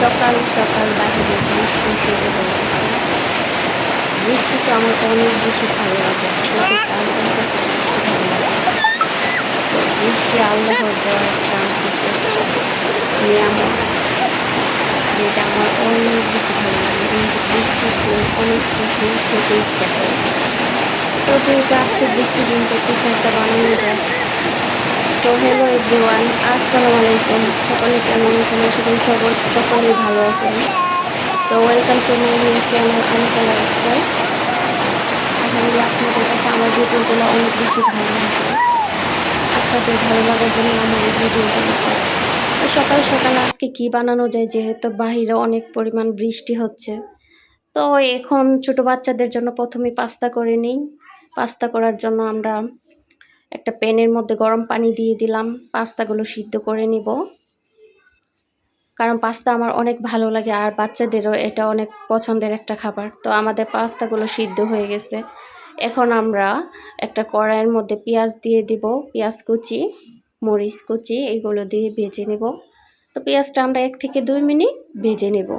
সকাল সকাল বাহিরে বৃষ্টি শুরু হয়ে গেছে। বৃষ্টি তো আমার অনেক বেশি ভালো লাগে, আসলে কার কাছে বৃষ্টি ভালো লাগে। তো বৃষ্টি আল্লাহর দেওয়া একটা বিশেষ নিয়ামত, যেটা আমার অনেক বেশি ভালো লাগে। কিন্তু বৃষ্টির দিন অনেক কিছু খেতে ইচ্ছা করে। তো যেহেতু আজকে বৃষ্টির দিনটা কিছু একটা বানানো যায়। তো হ্যালো এভরিওয়ান, আসসালামু আলাইকুম। সকলে কেমন আছেন? আশা করি সকলেই ভালো আছেন। তো welcome to my new channel Anika lifestyle. আশা করি আপনাদের কাছে আমার ভিডিওগুলো অনেক বেশি ভালো লাগে। আপনাদের ভালো লাগার জন্য আমার এই ভিডিওগুলো করা। তো সকাল সকাল আজকে কি বানানো যায়, যেহেতু বাহিরে অনেক পরিমাণ বৃষ্টি হচ্ছে। তো এখন ছোট বাচ্চাদের জন্য প্রথমে পাস্তা করে নিই। পাস্তা করার জন্য আমরা একটা প্যানের মধ্যে গরম পানি দিয়ে দিলাম। পাস্তাগুলো সিদ্ধ করে নিব, কারণ পাস্তা আমার অনেক ভালো লাগে আর বাচ্চাদেরও এটা অনেক পছন্দের একটা খাবার। তো আমাদের পাস্তাগুলো সিদ্ধ হয়ে গেছে। এখন আমরা একটা কড়াইয়ের মধ্যে পেঁয়াজ দিয়ে দিব, পেঁয়াজ কুচি, মরিচ কুচি, এগুলো দিয়ে ভেজে নেব। তো পেঁয়াজটা আমরা 1 থেকে 2 মিনিট ভেজে নেব।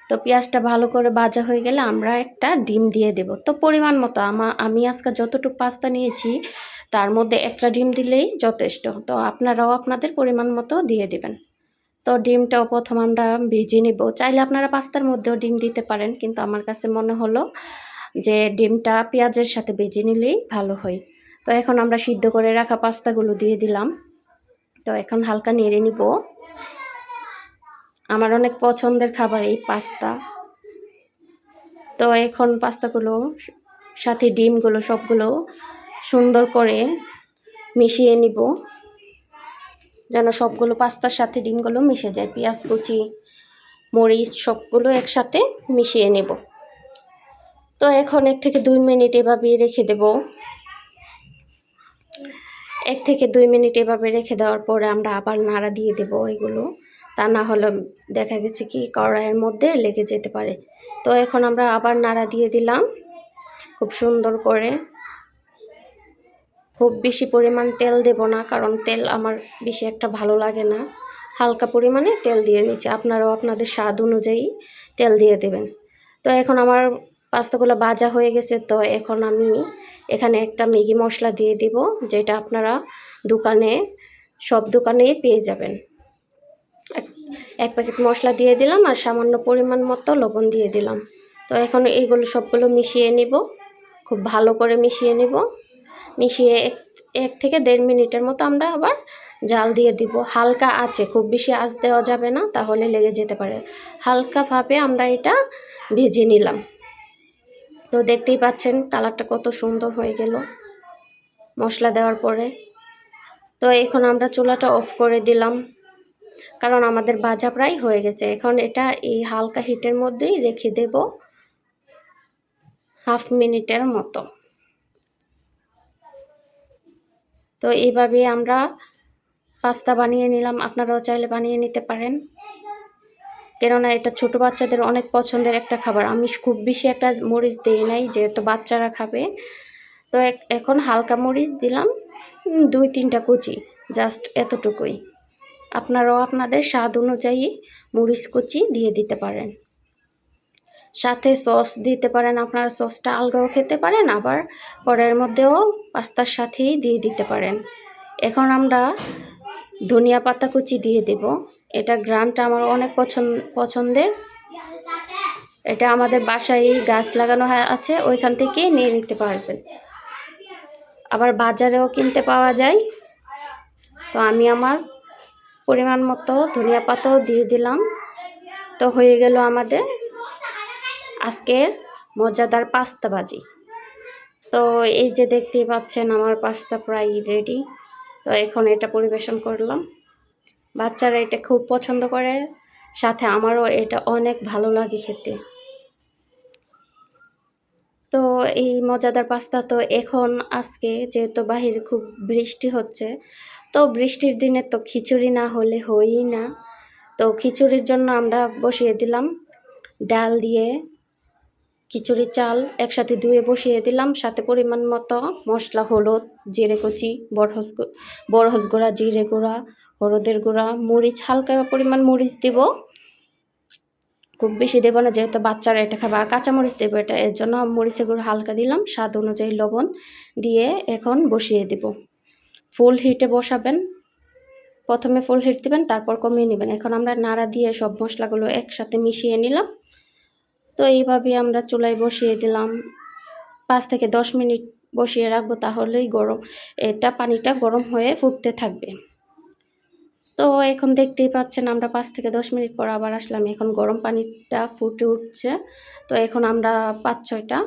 তো পেঁয়াজটা ভালো করে ভাজা হয়ে গেলে আমরা একটা ডিম দিয়ে দেব। তো পরিমাণ মতো আমি আজকে যতটুকু পাস্তা নিয়েছি তার মধ্যে একটা ডিম দিলেই যথেষ্ট। তো আপনারাও আপনাদের পরিমাণ মতো দিয়ে দেবেন। তো ডিমটাও প্রথম আমরা ভেজে নেব। চাইলে আপনারা পাস্তার মধ্যেও ডিম দিতে পারেন, কিন্তু আমার কাছে মনে হলো যে ডিমটা পেঁয়াজের সাথে ভেজে নিলেই ভালো হয়। তো এখন আমরা সিদ্ধ করে রাখা পাস্তাগুলো দিয়ে দিলাম। তো এখন হালকা নেড়ে নিব। আমার অনেক পছন্দের খাবার এই পাস্তা। তো এখন পাস্তাগুলো সাথে ডিমগুলো সবগুলো সুন্দর করে মিশিয়ে নিব, যেন সবগুলো পাস্তার সাথে ডিমগুলো মিশে যায়। পেঁয়াজ কুচি, মরিচ সবগুলো একসাথে মিশিয়ে নেব। তো এখন 1 থেকে 2 মিনিট এভাবে রেখে দেব। 1 থেকে 2 মিনিট এভাবে রেখে দেওয়ার পরে আমরা আবার নাড়া দিয়ে দেব এগুলো। তা না হলে দেখা গেছে কি কড়াইয়ের মধ্যে লেগে যেতে পারে। তো এখন আমরা আবার নাড়া দিয়ে দিলাম খুব সুন্দর করে। খুব বেশি পরিমাণ তেল দেব না, কারণ তেল আমার বেশি একটা ভালো লাগে না। হালকা পরিমাণে তেল দিয়ে নিচ্ছি, আপনারাও আপনাদের স্বাদ অনুযায়ী তেল দিয়ে দেবেন। তো এখন আমার পাস্তাগুলো ভাজা হয়ে গেছে। তো এখন আমি এখানে একটা ম্যাগি মশলা দিয়ে দিব, যেটা আপনারা সব দোকানেই পেয়ে যাবেন। এক প্যাকেট মশলা দিয়ে দিলাম আর সামান্য পরিমাণ মতো লবণ দিয়ে দিলাম। তো এখন এইগুলো সবগুলো মিশিয়ে নিব, খুব ভালো করে মিশিয়ে নিব। মিশিয়ে 1 থেকে 1.5 মিনিটের মতো আমরা আবার জাল দিয়ে দিব হালকা আঁচে। খুব বেশি আঁচ দেওয়া যাবে না, তাহলে লেগে যেতে পারে। হালকাভাবে আমরা এটা ভেজে নিলাম। তো দেখতেই পাচ্ছেন কালারটা কত সুন্দর হয়ে গেল মশলা দেওয়ার পরে। তো এখন আমরা চুলাটা অফ করে দিলাম, কারণ আমাদের ভাজা প্রায় হয়ে গেছে। এখন এটা এই হালকা হিটের মধ্যেই রেখে দেব 1/2 মিনিটের মতো। তো এইভাবে আমরা পাস্তা বানিয়ে নিলাম। আপনারাও চাইলে বানিয়ে নিতে পারেন, কেননা এটা ছোট বাচ্চাদের অনেক পছন্দের একটা খাবার। আমি খুব বেশি একটা মরিচ দিই নাই, যেহেতু বাচ্চারা খাবে। তো এখন হালকা মরিচ দিলাম 2-3টা কুচি, জাস্ট এতটুকুই। আপনারাও আপনাদের স্বাদ অনুযায়ী মরিচ কুচি দিয়ে দিতে পারেন। সাথে সস দিতে পারেন, আপনারা সসটা আলগাও খেতে পারেন, আবার কড়াইয়ের মধ্যেও পাস্তার সাথেই দিয়ে দিতে পারেন। এখন আমরা ধনিয়া পাতা কুচি দিয়ে দেব। এটা গ্রানটা আমার অনেক পছন্দের। এটা আমাদের বাসায় গাছ লাগানো আছে, ওইখান থেকেই নিয়ে নিতে পারবেন। আবার বাজারেও কিনতে পাওয়া যায়। তো আমি আমার পরিমাণ মতো ধনিয়া পাতাও দিয়ে দিলাম। তো হয়ে গেল আমাদের আজকের মজাদার পাস্তা ভাজি। তো এই যে দেখতেই পাচ্ছেন আমার পাস্তা প্রায় রেডি। তো এখন এটা পরিবেশন করলাম। বাচ্চারা এটা খুব পছন্দ করে, সাথে আমারও এটা অনেক ভালো লাগে খেতে। তো এই মজাদার পাস্তা তো এখন আজকে যেহেতু বাহিরে খুব বৃষ্টি হচ্ছে, তো বৃষ্টির দিনে তো খিচুড়ি না হলে হয়ই না। তো খিচুড়ির জন্য আমরা বসিয়ে দিলাম ডাল দিয়ে খিচুড়ির চাল একসাথে ধুয়ে বসিয়ে দিলাম। সাথে পরিমাণ মতো মশলা, হলুদ, জিরে কুচি, বরহস গুঁড়া, জিরে গুঁড়া, হলুদের গুঁড়া, মরিচ, হালকা পরিমাণ মরিচ দিব। খুব বেশি দেবো না, যেহেতু বাচ্চারা এটা খাবে। আর কাঁচামরিচ দেবো এটা, এর জন্য মরিচের গুঁড়ো হালকা দিলাম, স্বাদ অনুযায়ী লবণ দিয়ে এখন বসিয়ে দেব। ফুল হিটে বসাবেন, প্রথমে ফুল হিট দিবেন, তারপর কমিয়ে নেবেন। এখন আমরা নাড়া দিয়ে সব মশলাগুলো একসাথে মিশিয়ে নিলাম। তো এইভাবে আমরা চুলায় বসিয়ে দিলাম, 5 থেকে 10 মিনিট বসিয়ে রাখবো, তাহলেই পানিটা গরম হয়ে ফুটতে থাকবে। তো এখন দেখতেই পাচ্ছেন আমরা 5 থেকে 10 মিনিট পর আবার আসলাম। এখন গরম পানিটা ফুটে উঠছে। তো এখন আমরা 5-6টা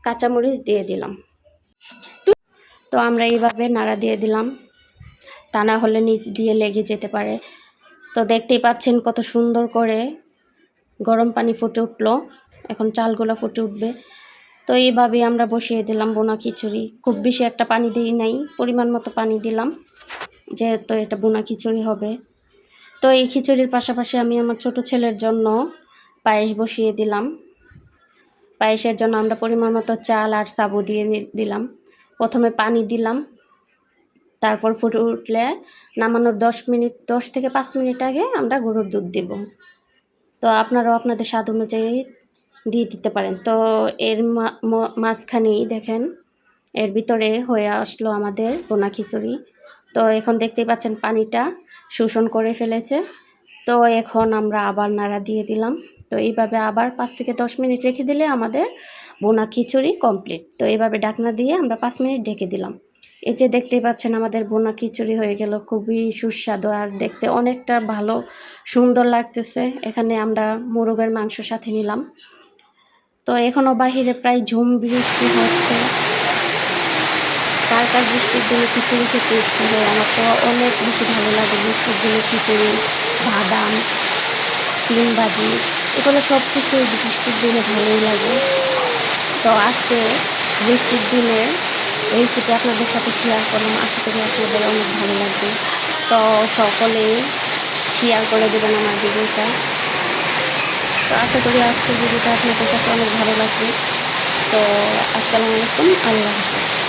কাঁচামরিচ দিয়ে দিলাম। তো আমরা এইভাবে নাড়া দিয়ে দিলাম, তা না হলে নিচ দিয়ে লেগে যেতে পারে। তো দেখতেই পাচ্ছেন কত সুন্দর করে গরম পানি ফুটে উঠলো, এখন চালগুলো ফুটে উঠবে। তো এইভাবেই আমরা বসিয়ে দিলাম বোনা খিচুড়ি। খুব বেশি একটা পানি দিই নাই, পরিমাণ মতো পানি দিলাম, যেহেতু এটা বোনা খিচুড়ি হবে। তো এই খিচুড়ির পাশাপাশি আমি আমার ছোট ছেলের জন্য পায়েস বসিয়ে দিলাম। পায়েসের জন্য আমরা পরিমাণ মতো চাল আর সাবু দিয়ে দিলাম। প্রথমে পানি দিলাম, তারপর ফুটে উঠলে নামানোর 10 থেকে 5 মিনিট আগে আমরা গরুর দুধ দিব। তো আপনারাও আপনাদের স্বাদ অনুযায়ী দিয়ে দিতে পারেন। তো এর মাঝখানেই দেখেন এর ভিতরে হয়ে আসলো আমাদের বোনা খিচুড়ি। তো এখন দেখতেই পাচ্ছেন পানিটা শোষণ করে ফেলেছে। তো এখন আমরা আবার নাড়া দিয়ে দিলাম। তো এইভাবে আবার 5 থেকে 10 মিনিট রেখে দিলে আমাদের বোনা খিচুড়ি কমপ্লিট। তো এইভাবে ঢাকনা দিয়ে আমরা 5 মিনিট ঢেকে দিলাম। এই যে দেখতেই পাচ্ছেন আমাদের বোনা খিচুড়ি হয়ে গেল, খুবই সুস্বাদু আর দেখতে অনেকটা ভালো সুন্দর লাগতেছে। এখানে আমরা মোরগের মাংস সাথে নিলাম। তো এখনও বাহিরে প্রায় ঝুম বৃষ্টি হচ্ছে। কার কার বৃষ্টির দিনে খিচুড়ি খেতে ইচ্ছে হয়? আমার তো অনেক বেশি ভালো লাগে বৃষ্টির দিনে খিচুড়ি, বাদাম, সিম ভাজি, এগুলো সব কিছুই বৃষ্টির দিনে ভালোই লাগে। তো আজকে বৃষ্টির দিনের রেসিপি আপনাদের সাথে শেয়ার করলাম, আশা করি আপনাদের অনেক ভালো লাগবে। তো সকলেই শেয়ার করে দেবেন আমার ভিডিওটা। তো আশা করি আজকের ভিডিওটা আপনাদের কাছে অনেক ভালো লাগবে। তো আসসালামু আলাইকুম, আল্লাহ হাফেজ।